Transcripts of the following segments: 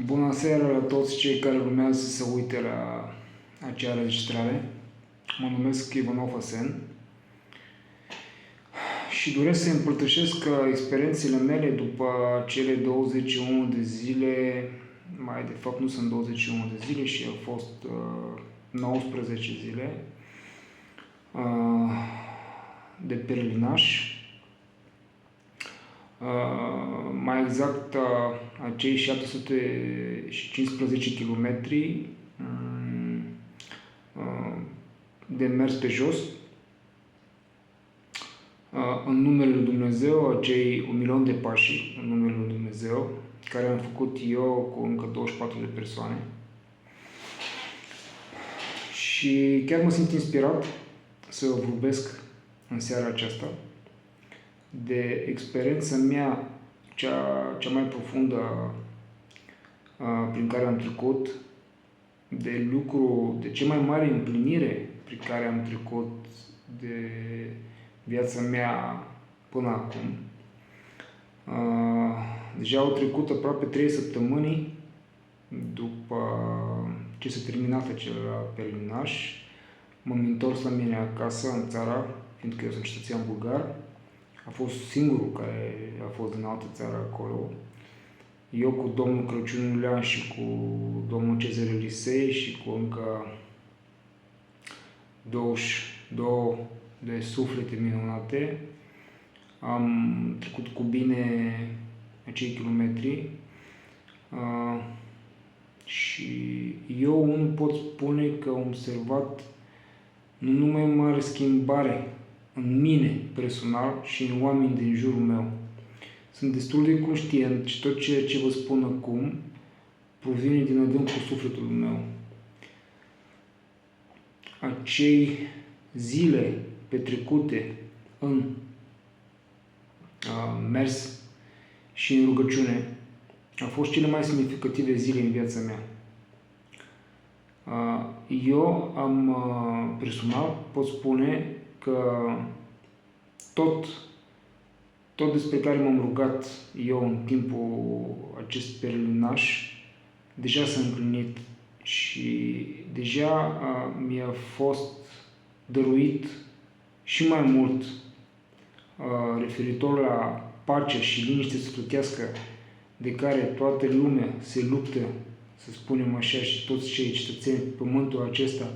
Bună seara la toți cei care urmează să se uite la acea înregistrare. Mă numesc Ivanov Asen și doresc să împărtășesc experiențele mele după cele 21 de zile, mai de fapt nu sunt 21 de zile și au fost 19 zile de pelerinaj. Mai exact acei 715 km de mers pe jos în numele lui Dumnezeu, acei 1.000.000 de pași în numele lui Dumnezeu, care am făcut eu cu încă 24 de persoane. Și chiar mă simt inspirat să vorbesc în seara aceasta de experiența mea cea mai profundă prin care am trecut, de cea mai mare împlinire prin care am trecut de viața mea până acum. Deja au trecut aproape 3 săptămâni după ce s-a terminat acel pelerinaj. M-am întors la mine acasă, în țara, fiindcă eu sunt cetățean bulgar. A fost singurul care a fost din altă țară acolo. Eu cu domnul Crăciun Iulian și cu domnul Cezar Elisei și cu încă 22 de suflete minunate am trecut cu bine acei kilometri și eu nu pot spune că am observat nu numai o mare schimbare în mine personal și în oameni din jurul meu. Sunt destul de conștient și tot ceea ce vă spun acum provine din adâncul sufletului meu. Acei zile petrecute în mers și în rugăciune au fost cele mai semnificative zile în viața mea. Eu personal pot spune că tot despre care m-am rugat eu în timpul acest pelerinaj deja s-a împlinit și deja mi-a fost dăruit și mai mult referitor la pacea și liniște sufletească de care toată lumea se luptă, să spunem așa, și toți cei cetățeni pe pământul acesta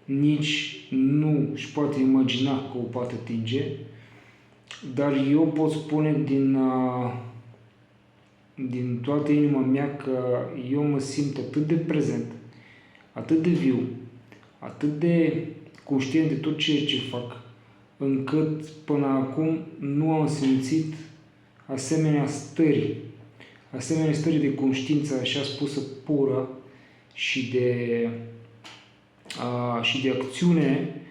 nici nu își poate imagina că o poate atinge, dar eu pot spune din toată inima mea că eu mă simt atât de prezent, atât de viu, atât de conștient de tot ceea ce fac, încât până acum nu am simțit asemenea stări de conștiință așa spusă pură și de acțiune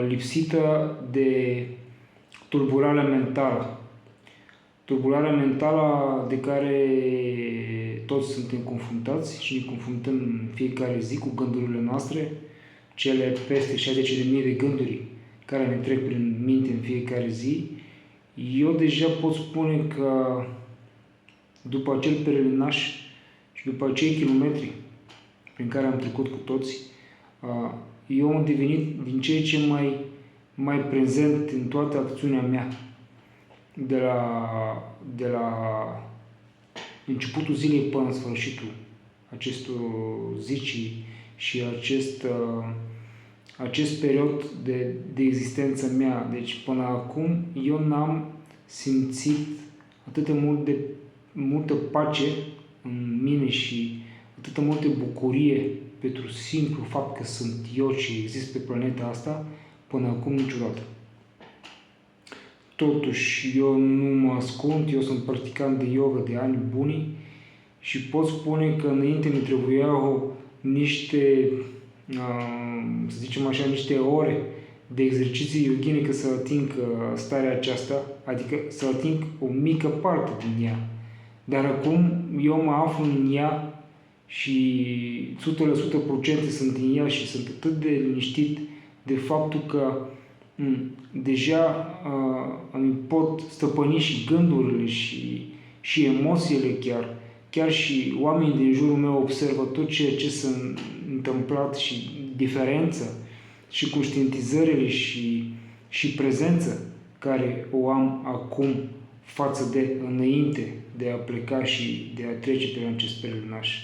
lipsită de tulburarea mentală. Tulburarea mentală de care toți suntem confruntați și ne confruntăm în fiecare zi cu gândurile noastre, cele peste 60.000 de gânduri care ne trec prin minte în fiecare zi. Eu deja pot spune că după acel pelerinaj și după acei kilometri prin care am trecut cu toți, eu am devenit din ce în ce mai prezent în toată acțiunea mea. De la începutul zilei până în sfârșitul acestor zi și acest perioad de existență mea. Deci până acum eu n-am simțit atât de multă pace în mine și atât de multă bucurie pentru simplu fapt că sunt eu și exist pe planeta asta până acum niciodată. Totuși, eu nu mă ascund, eu sunt practicant de yoga de ani buni și pot spune că înainte mi trebuiau niște, să zicem așa, niște ore de exerciții yogine ca să ating starea aceasta, adică să ating o mică parte din ea. Dar acum eu mă aflu în ea și 100% sunt în ea și sunt atât de liniștit de faptul că deja îmi pot stăpâni și gândurile și emoțiile chiar chiar și oamenii din jurul meu observă tot ceea ce s-a întâmplat și diferența și conștientizările și prezența care o am acum față de înainte de a pleca și de a trece pe acest peregrinaș.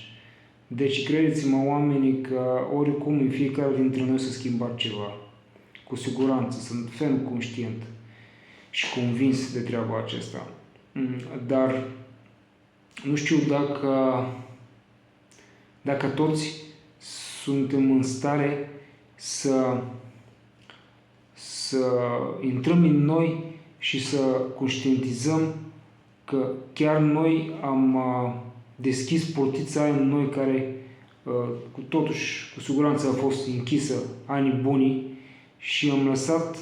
Deci credeți-mă, oamenii, că oricum în fiecare dintre noi s-a schimbat ceva. Cu siguranță, sunt ferm conștient și convins de treaba aceasta. Dar nu știu dacă toți suntem în stare să intrăm în noi și să conștientizăm că chiar noi am deschis portița aia în noi care totuși cu siguranță a fost închisă anii buni și am lăsat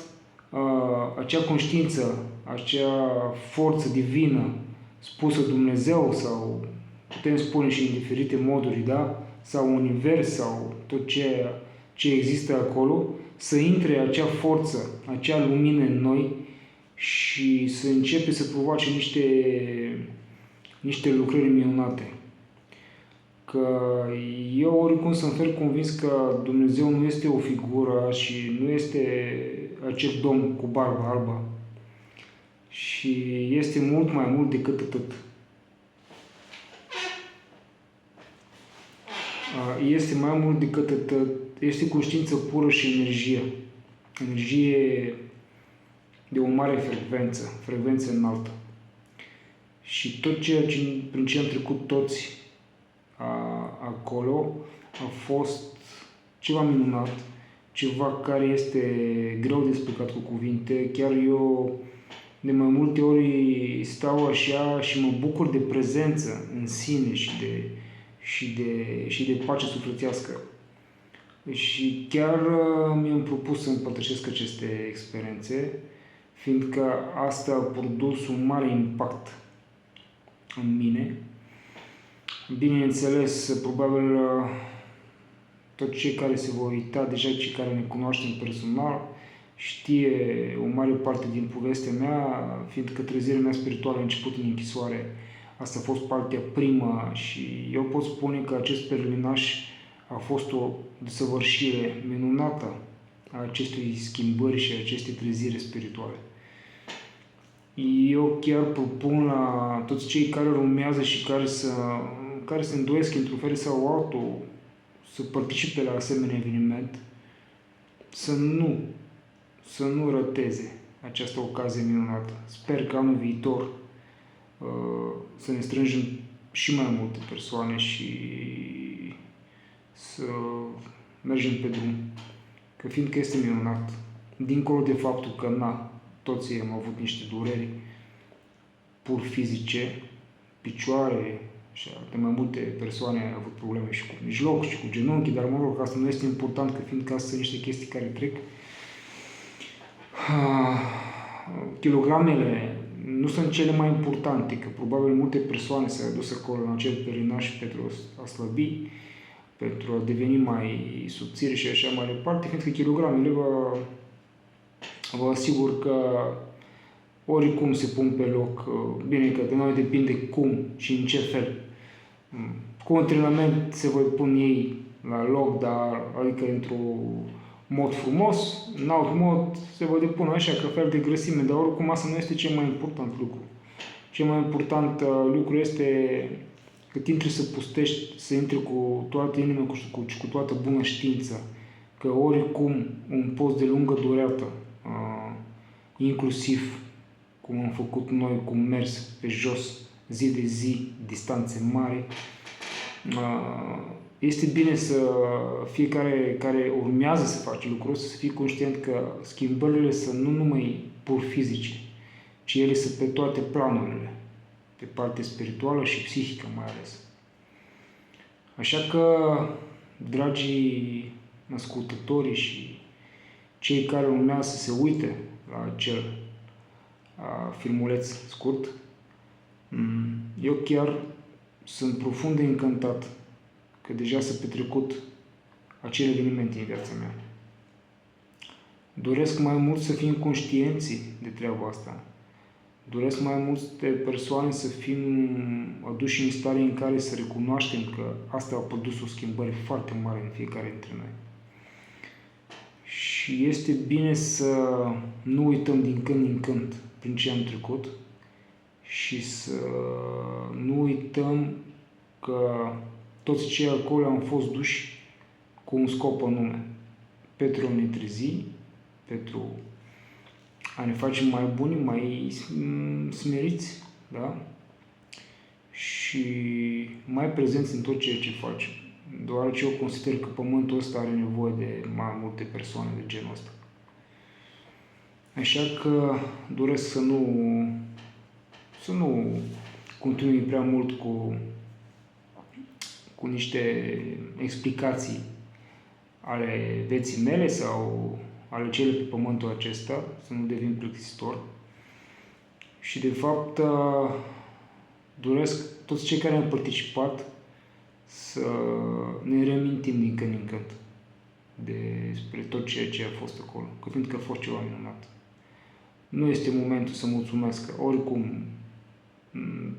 acea conștiință, acea forță divină spusă Dumnezeu sau putem spune și în diferite moduri, da? Sau univers sau tot ce există acolo, să intre acea forță, acea lumină în noi și să începe să provoace niște lucrări minunate. Că eu oricum sunt fer convins că Dumnezeu nu este o figură și nu este acel domn cu barbă albă. Și este mult mai mult decât atât. Este mai mult decât atât. Este conștiință pură și energie. Energie de o mare frecvență înaltă. Și tot ceea ce, prin ce am trecut toți acolo a fost ceva minunat, ceva care este greu de explicat cu cuvinte. Chiar eu de mai multe ori stau așa și mă bucur de prezență în sine și de pace sufletească. Și chiar mi-am propus să împărtășesc aceste experiențe, fiindcă asta a produs un mare impact în mine. Bineînțeles, probabil toți cei care se vor uita, deja cei care ne cunoaștem personal, știe o mare parte din povestea mea, fiindcă trezirea mea spirituală a început în închisoare. Asta a fost partea prima și eu pot spune că acest peregrinaș a fost o desăvârșire minunată a acestei schimbări și a acestei treziri spirituale. Eu chiar propun la toți cei care urmează și care se îndoiesc într-un fel sau altul să participe la asemenea eveniment, să nu rateze această ocazie minunată. Sper că anul viitor să ne strângem și mai multe persoane și să mergem pe drum. Că fiindcă este minunat, dincolo de faptul că toți am avut niște dureri pur fizice, picioare și de mai multe persoane au avut probleme și cu mijloc și cu genunchi, dar mă rog, asta nu este important, că fiindcă astea sunt niște chestii care trec. Kilogramele nu sunt cele mai importante, că probabil multe persoane s-au dus acolo în acel peregrinaș pentru a slăbi, pentru a deveni mai subțiri și așa mai departe, fiindcă kilogramele vă asigur că oricum se pun pe loc. Bine, că de noi depinde cum și în ce fel. Cu antrenament se voi pun ei la loc, dar adică într-un mod frumos, în alt mod se voi depune așa ca fel de grăsime, dar oricum asta nu este cel mai important lucru. Cel mai important lucru este că intri să pustești, să intri cu toată inima și cu toată bună știință, că oricum un post de lungă durată, inclusiv cum am făcut noi, cum mers pe jos, zi de zi, distanțe mari, este bine să fiecare care urmează să face lucrul ăsta, să fie conștient că schimbările sunt nu numai pur fizice, ci ele sunt pe toate planurile, pe partea spirituală și psihică mai ales. Așa că, dragii ascultători și cei care urmează să se uite la acel filmuleț scurt, eu chiar sunt profund de încântat că deja s-a petrecut acele evenimente în viața mea. Doresc mai mult să fim conștienți de treaba asta, Doresc mai multe persoane să fim aduși în stare în care să recunoaștem că asta a produs o schimbare foarte mare în fiecare dintre noi. Și este bine să nu uităm din când în când prin ce am trecut și să nu uităm că toți cei acolo am fost duși cu un scop anume, pentru a ne trezi, pentru a ne face mai buni, mai smeriți, da? Și mai prezenți în tot ceea ce facem. Deoarece eu consider că pământul ăsta are nevoie de mai multe persoane de genul ăsta. Așa că doresc să nu continui prea mult cu niște explicații ale vieții mele sau ale cele pe pământul acesta, să nu devin plictisitor. Și de fapt doresc toți cei care au participat să ne reamintim din când în când despre tot ceea ce a fost acolo, că fiindcă a fost ceva minunat. Nu este momentul să mulțumesc, că oricum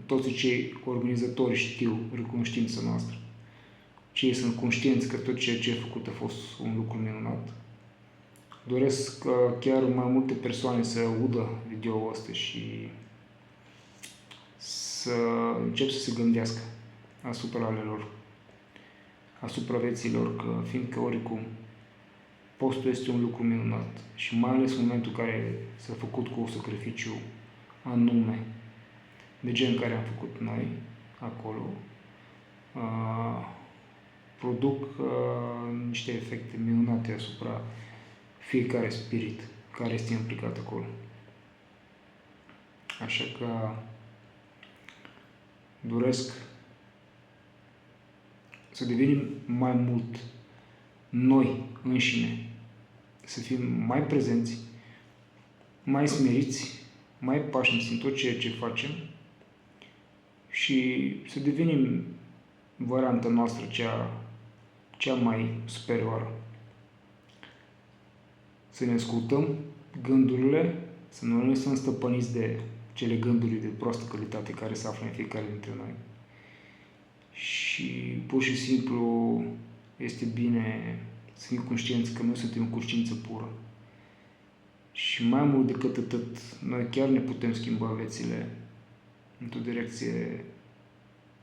toți cei organizatori știu recunoștința noastră. Cei sunt conștienți că tot ceea ce a făcut a fost un lucru minunat. Doresc chiar mai multe persoane să audă video-ul ăsta și să încep să se gândească asupra ale lor, asupra vieților, că fiindcă oricum postul este un lucru minunat și mai ales în momentul în care s-a făcut cu sacrificiu anume, de gen care am făcut noi acolo, produc niște efecte minunate asupra fiecare spirit care este implicat acolo. Așa că doresc să devenim mai mult noi înșine, să fim mai prezenți, mai smeriți, mai pașnici în tot ceea ce facem și să devenim varianta noastră cea mai superioară. Să ne ascultăm gândurile, să nu ne lăsăm stăpâniți de cele gânduri de proastă calitate care se află în fiecare dintre noi. Și pur și simplu este bine să fim conștienți că noi suntem o conștiință pură. Și mai mult decât atât, noi chiar ne putem schimba viețile într-o direcție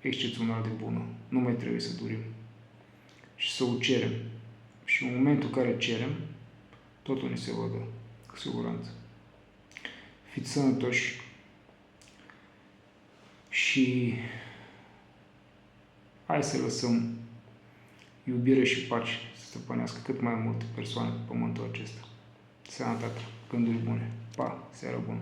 excepțional de bună. Nu mai trebuie să durim. Și să o cerem. Și în momentul în care cerem, totul ne se va da, cu siguranță. Fiți sănătoși și hai să lăsăm iubire și pace să stăpânească cât mai multe persoane pe pământul acesta. Sănătate, gânduri bune. Pa, seară bună!